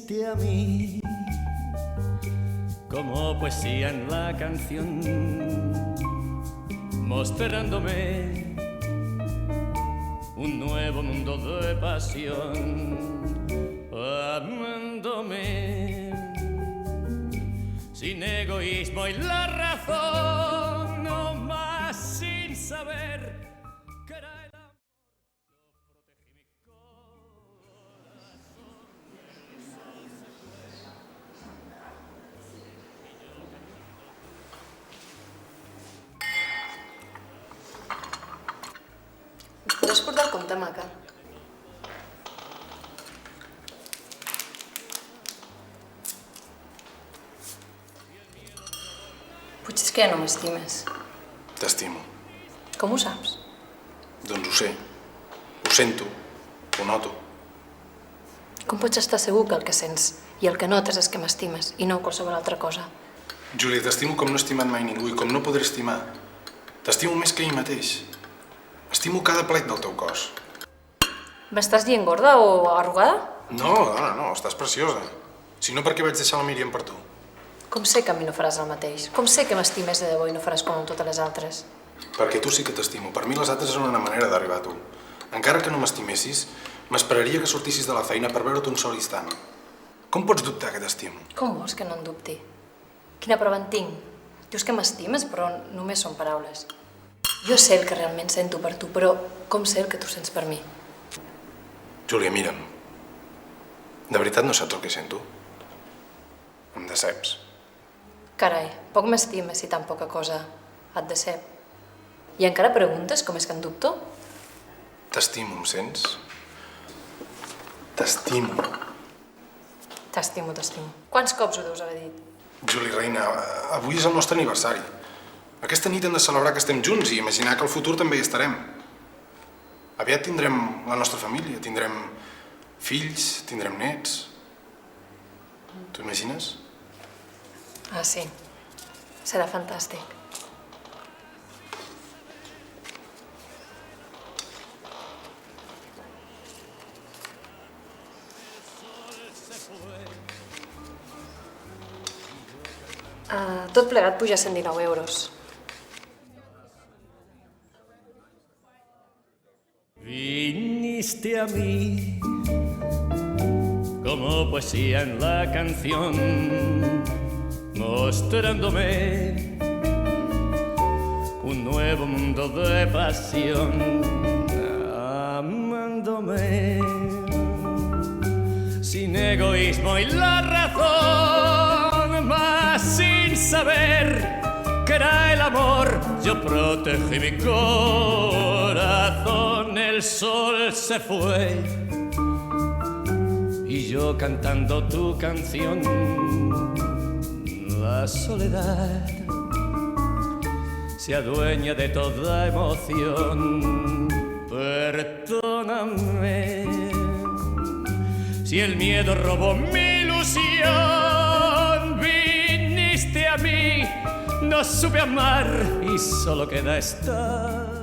Viniste a mí como poesía en la canción, mostrándome un nuevo mundo de pasión, amándome sin egoísmo y la razón, no más sin saber que era el amor. Yo protegí mi Podràs portar el compte, maca? Potser és que ja no m'estimes. T'estimo. Com ho saps? Doncs ho sé. Ho sento. Ho noto. Com pots estar segur que el que sents i el que notes és que m'estimes i no qualsevol altra cosa? Júlia, t'estimo com no he estimat mai ningú i com no podré estimar. T'estimo més que ahir mateix. Estimo cada plet del teu cos. M'estàs dient gorda o arrugada? No, dona, no, estàs preciosa. Si no, per què vaig deixar la Míriam per tu? Com sé que a mi no faràs el mateix? Com sé que m'estimes de debò i no faràs com amb totes les altres? Perquè tu sí que t'estimo. Per mi les altres eren una manera d'arribar a tu. Encara que no m'estimessis, m'esperaria que sortissis de la feina per veure't un sol instant. Com pots dubtar que t'estimo? Com vols que no en dubti? Quina prova en tinc? Dius que m'estimes, però només són paraules. Jo sé el que realment sento per tu, però com sé el que tu sents per mi? Júlia, mira'm. De veritat no saps el que sento? Em deceps. Carai, poc m'estimes si tan poca cosa et decep. I encara preguntes com és que en dubto? T'estimo, em sents? T'estimo. T'estimo, t'estimo. Quants cops ho deus haver dit? Júlia, reina, avui és el nostre aniversari. Aquesta nit hem de celebrar que estem junts i imaginar que al futur també hi estarem. Aviat tindrem la nostra família, tindrem fills, tindrem nets. T'ho imagines? Ah, sí. Serà fantàstic. Tot plegat puja 119 euros. Viniste a mí como poesía en la canción, mostrándome un nuevo mundo de pasión, amándome sin egoísmo y la razón, más sin saber que era el amor. Yo protegí mi corazón, el sol se fue y yo cantando tu canción, la soledad se adueña de toda emoción. Perdóname si el miedo robó mi ilusión. Viniste a mí, no supe amar y solo queda estar.